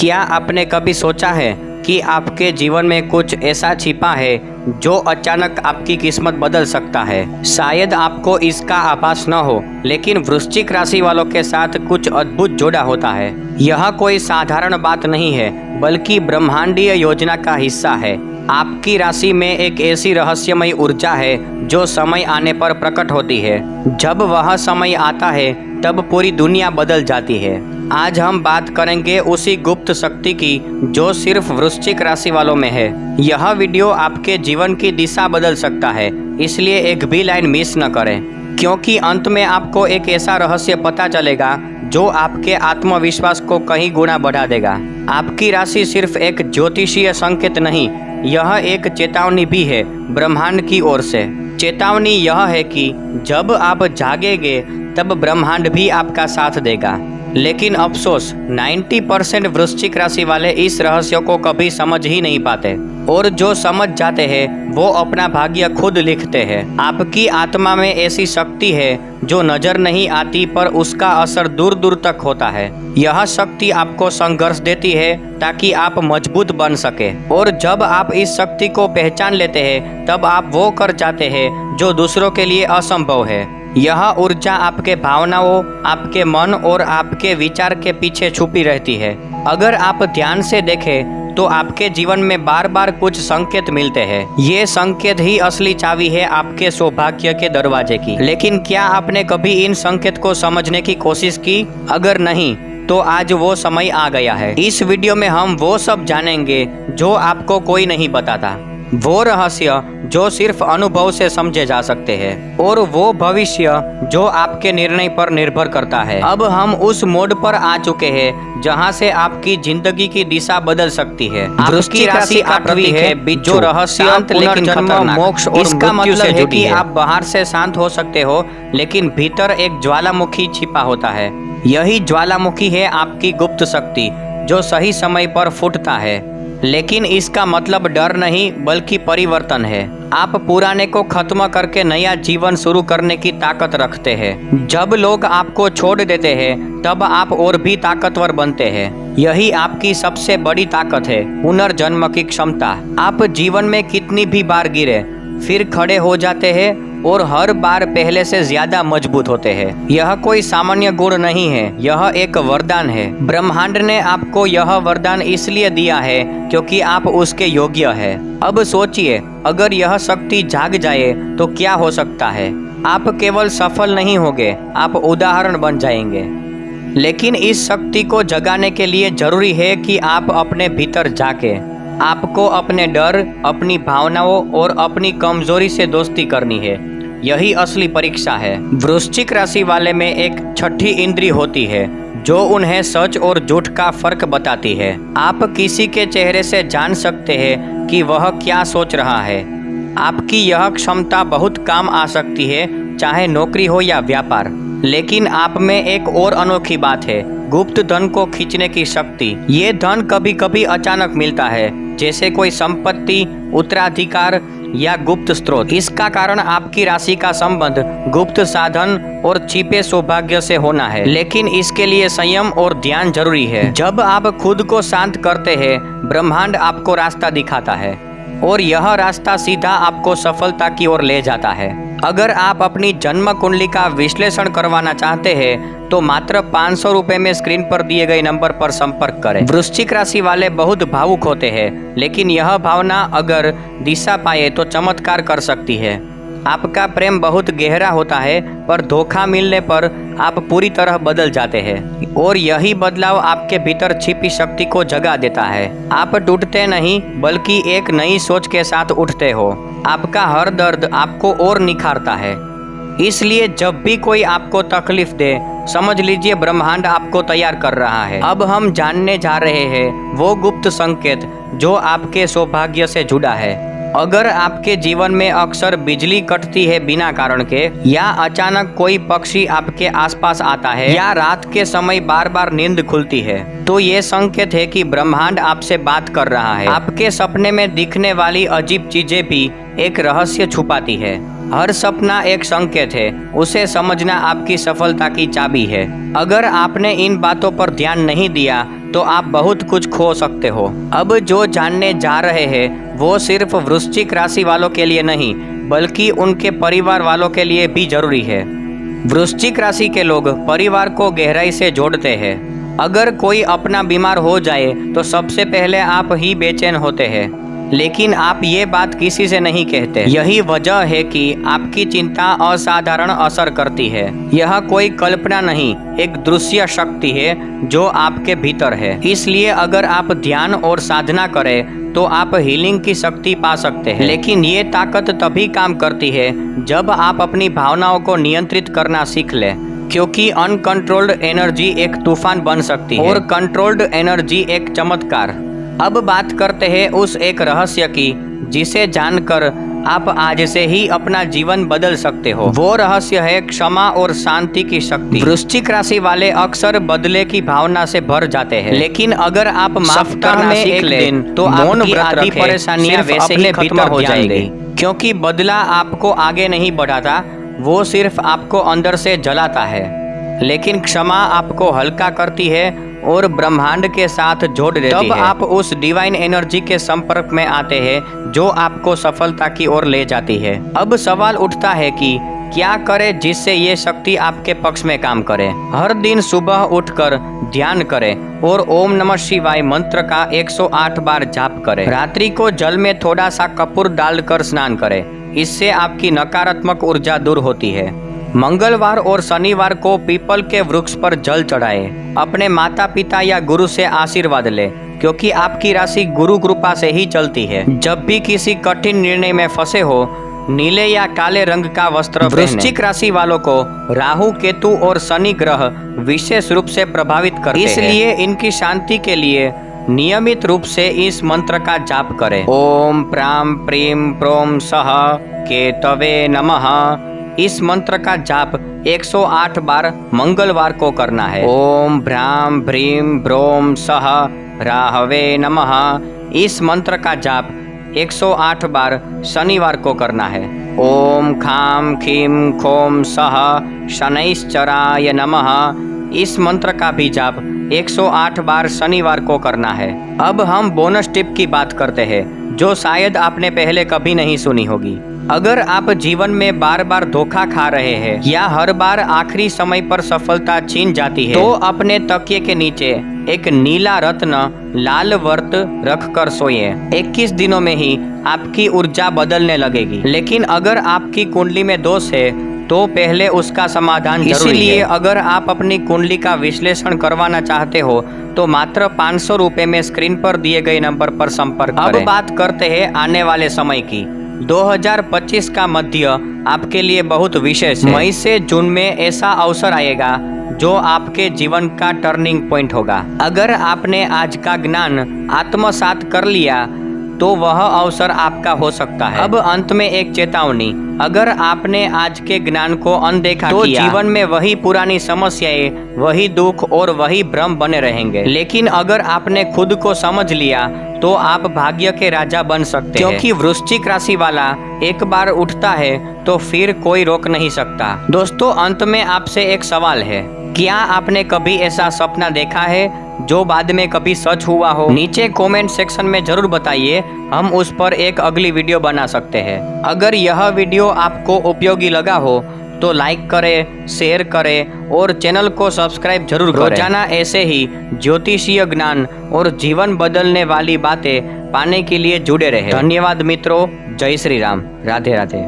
क्या आपने कभी सोचा है कि आपके जीवन में कुछ ऐसा छिपा है जो अचानक आपकी किस्मत बदल सकता है? शायद आपको इसका आभास न हो, लेकिन वृश्चिक राशि वालों के साथ कुछ अद्भुत जोड़ा होता है। यह कोई साधारण बात नहीं है, बल्कि ब्रह्मांडीय योजना का हिस्सा है। आपकी राशि में एक ऐसी रहस्यमयी ऊर्जा है जो समय आने पर प्रकट होती है। जब वह समय आता है तब पूरी दुनिया बदल जाती है। आज हम बात करेंगे उसी गुप्त शक्ति की जो सिर्फ वृश्चिक राशि वालों में है। यह वीडियो आपके जीवन की दिशा बदल सकता है, इसलिए एक भी लाइन मिस न करें, क्योंकि अंत में आपको एक ऐसा रहस्य पता चलेगा जो आपके आत्मविश्वास को कई गुना बढ़ा देगा। आपकी राशि सिर्फ एक ज्योतिषीय संकेत नहीं, यह एक चेतावनी भी है ब्रह्मांड की ओर से। चेतावनी यह है कि जब आप जागेंगे तब ब्रह्मांड भी आपका साथ देगा। लेकिन अफसोस 90% वृश्चिक राशि वाले इस रहस्य को कभी समझ ही नहीं पाते, और जो समझ जाते हैं वो अपना भाग्य खुद लिखते हैं। आपकी आत्मा में ऐसी शक्ति है जो नजर नहीं आती, पर उसका असर दूर दूर तक होता है। यह शक्ति आपको संघर्ष देती है ताकि आप मजबूत बन सके, और जब आप इस शक्ति को पहचान लेते हैं तब आप वो कर जाते हैं जो दूसरों के लिए असंभव है। यह ऊर्जा आपके भावनाओं, आपके मन और आपके विचार के पीछे छुपी रहती है। अगर आप ध्यान से देखें तो आपके जीवन में बार बार कुछ संकेत मिलते हैं। ये संकेत ही असली चाबी है आपके सौभाग्य के दरवाजे की। लेकिन क्या आपने कभी इन संकेत को समझने की कोशिश की? अगर नहीं तो आज वो समय आ गया है। इस वीडियो में हम वो सब जानेंगे जो आपको कोई नहीं बताता, वो रहस्य जो सिर्फ अनुभव से समझे जा सकते हैं, और वो भविष्य जो आपके निर्णय पर निर्भर करता है। अब हम उस मोड पर आ चुके हैं जहां से आपकी जिंदगी की दिशा बदल सकती है। वृश्चिक राशि आठवीं है, जो रहस्य पुनर्जन्म, मोक्ष और इसका मतलब है कि आप बाहर से शांत हो सकते हो, लेकिन भीतर एक ज्वालामुखी छिपा होता है। यही ज्वालामुखी है आपकी गुप्त शक्ति जो सही समय पर फूटता है। लेकिन इसका मतलब डर नहीं, बल्कि परिवर्तन है। आप पुराने को खत्म करके नया जीवन शुरू करने की ताकत रखते हैं। जब लोग आपको छोड़ देते हैं तब आप और भी ताकतवर बनते हैं। यही आपकी सबसे बड़ी ताकत है, पुनर्जन्म की क्षमता। आप जीवन में कितनी भी बार गिरे फिर खड़े हो जाते हैं, और हर बार पहले से ज्यादा मजबूत होते हैं। यह कोई सामान्य गुण नहीं है, यह एक वरदान है। ब्रह्मांड ने आपको यह वरदान इसलिए दिया है क्योंकि आप उसके योग्य हैं। अब सोचिए, अगर यह शक्ति जाग जाए तो क्या हो सकता है? आप केवल सफल नहीं होंगे, आप उदाहरण बन जाएंगे। लेकिन इस शक्ति को जगाने के लिए जरूरी है कि आप अपने भीतर झांके। आपको अपने डर, अपनी भावनाओं और अपनी कमजोरी से दोस्ती करनी है। यही असली परीक्षा है। वृश्चिक राशि वाले में एक छठी इंद्री होती है जो उन्हें सच और झूठ का फर्क बताती है। आप किसी के चेहरे से जान सकते हैं कि वह क्या सोच रहा है। आपकी यह क्षमता बहुत काम आ सकती है, चाहे नौकरी हो या व्यापार। लेकिन आप में एक और अनोखी बात है, गुप्त धन को खींचने की शक्ति। ये धन कभी कभी अचानक मिलता है, जैसे कोई संपत्ति, उत्तराधिकार या गुप्त स्रोत। इसका कारण आपकी राशि का संबंध गुप्त साधन और छिपे सौभाग्य से होना है। लेकिन इसके लिए संयम और ध्यान जरूरी है। जब आप खुद को शांत करते हैं, ब्रह्मांड आपको रास्ता दिखाता है, और यह रास्ता सीधा आपको सफलता की ओर ले जाता है। अगर आप अपनी जन्म कुंडली का विश्लेषण करवाना चाहते हैं तो मात्र 500 रुपए में स्क्रीन पर दिए गए नंबर पर संपर्क करें। वृश्चिक राशि वाले बहुत भावुक होते हैं, लेकिन यह भावना अगर दिशा पाए तो चमत्कार कर सकती है। आपका प्रेम बहुत गहरा होता है, पर धोखा मिलने पर आप पूरी तरह बदल जाते हैं, और यही बदलाव आपके भीतर छिपी शक्ति को जगा देता है। आप टूटते नहीं, बल्कि एक नई सोच के साथ उठते हो। आपका हर दर्द आपको और निखारता है। इसलिए जब भी कोई आपको तकलीफ दे, समझ लीजिए ब्रह्मांड आपको तैयार कर रहा है। अब हम जानने जा रहे हैं वो गुप्त संकेत जो आपके सौभाग्य से जुड़ा है। अगर आपके जीवन में अक्सर बिजली कटती है बिना कारण के, या अचानक कोई पक्षी आपके आसपास आता है, या रात के समय बार बार नींद खुलती है, तो ये संकेत है कि ब्रह्मांड आपसे बात कर रहा है। आपके सपने में दिखने वाली अजीब चीजें भी एक रहस्य छुपाती है। हर सपना एक संकेत है, उसे समझना आपकी सफलता की चाबी है। अगर आपने इन बातों पर ध्यान नहीं दिया तो आप बहुत कुछ खो सकते हो। अब जो जानने जा रहे हैं वो सिर्फ वृश्चिक राशि वालों के लिए नहीं बल्कि उनके परिवार वालों के लिए भी जरूरी है। वृश्चिक राशि के लोग परिवार को गहराई से जोड़ते हैं। अगर कोई अपना बीमार हो जाए तो सबसे पहले आप ही बेचैन होते हैं, लेकिन आप ये बात किसी से नहीं कहते। यही वजह है कि आपकी चिंता असाधारण असर करती है। यह कोई कल्पना नहीं, एक दृश्य शक्ति है जो आपके भीतर है। इसलिए अगर आप ध्यान और साधना करें तो आप हीलिंग की शक्ति पा सकते हैं। लेकिन ये ताकत तभी काम करती है जब आप अपनी भावनाओं को नियंत्रित करना सीख लें, क्योंकि अनकंट्रोल्ड एनर्जी एक तूफान बन सकती है और कंट्रोल्ड एनर्जी एक चमत्कार। अब बात करते हैं उस एक रहस्य की जिसे जानकर आप आज से ही अपना जीवन बदल सकते हो। वो रहस्य है क्षमा और शांति की शक्ति। वृश्चिक राशि वाले अक्सर बदले की भावना से भर जाते हैं, लेकिन अगर आप माफ करना सीख लें तो आपकी आधी परेशानियां वैसे ही खत्म हो जाएंगी, क्योंकि बदला आपको आगे नहीं बढ़ाता, वो सिर्फ आपको अंदर से जलाता है। लेकिन क्षमा आपको हल्का करती है और ब्रह्मांड के साथ जोड़ देती है। तब आप उस डिवाइन एनर्जी के संपर्क में आते हैं जो आपको सफलता की ओर ले जाती है। अब सवाल उठता है कि क्या करें जिससे ये शक्ति आपके पक्ष में काम करे। हर दिन सुबह उठकर ध्यान करें और ओम नमः शिवाय मंत्र का 108 बार जाप करें। रात्रि को जल में थोड़ा सा कपूर डालकर स्नान करें, इससे आपकी नकारात्मक ऊर्जा दूर होती है। मंगलवार और शनिवार को पीपल के वृक्ष पर जल चढ़ाएं। अपने माता पिता या गुरु से आशीर्वाद लें, क्योंकि आपकी राशि गुरु कृपा से ही चलती है। जब भी किसी कठिन निर्णय में फंसे हो, नीले या काले रंग का वस्त्र पहनें। वृश्चिक राशि वालों को राहु, केतु और शनि ग्रह विशेष रूप से प्रभावित करते हैं, इसलिए इनकी शांति के लिए नियमित रूप से इस मंत्र का जाप करें। ओम प्राम प्रीम प्रोम सह केतवे नमः। इस मंत्र का जाप 108 बार मंगलवार को करना है। ओम भ्राम भ्रीम ब्रोम सह राहवे नमः। इस मंत्र का जाप 108 बार शनिवार को करना है। ओम खाम खीम खोम सह शनैश्चराय नमः। इस मंत्र का भी जाप 108 बार शनिवार को करना है। अब हम बोनस टिप की बात करते हैं जो शायद आपने पहले कभी नहीं सुनी होगी। अगर आप जीवन में बार बार धोखा खा रहे हैं या हर बार आखिरी समय पर सफलता छीन जाती है, तो अपने तकिए के नीचे एक नीला रत्न लाल वर्त रख कर सोइए। 21 दिनों में ही आपकी ऊर्जा बदलने लगेगी। लेकिन अगर आपकी कुंडली में दोष है तो पहले उसका समाधान जरूरी है। इसलिए अगर आप अपनी कुंडली का विश्लेषण करवाना चाहते हो तो मात्र 500 रुपए में स्क्रीन पर दिए गए नंबर पर संपर्क करें। अब बात करते हैं आने वाले समय की। 2025 का मध्य आपके लिए बहुत विशेष है। मई से जून में ऐसा अवसर आएगा जो आपके जीवन का टर्निंग पॉइंट होगा। अगर आपने आज का ज्ञान आत्मसात कर लिया तो वह अवसर आपका हो सकता है। अब अंत में एक चेतावनी, अगर आपने आज के ज्ञान को अनदेखा तो जीवन में वही पुरानी समस्याएं, वही दुख और वही भ्रम बने रहेंगे। लेकिन अगर आपने खुद को समझ लिया तो आप भाग्य के राजा बन सकते हैं, क्योंकि वृश्चिक राशि वाला एक बार उठता है तो फिर कोई रोक नहीं सकता। दोस्तों, अंत में आपसे एक सवाल है, क्या आपने कभी ऐसा सपना देखा है जो बाद में कभी सच हुआ हो? नीचे कमेंट सेक्शन में जरूर बताइए, हम उस पर एक अगली वीडियो बना सकते हैं। अगर यह वीडियो आपको उपयोगी लगा हो तो लाइक करें, शेयर करें और चैनल को सब्सक्राइब जरूर करें। रोजाना ऐसे ही ज्योतिषीय ज्ञान और जीवन बदलने वाली बातें पाने के लिए जुड़े रहें। धन्यवाद मित्रों, जय श्री राम, राधे राधे।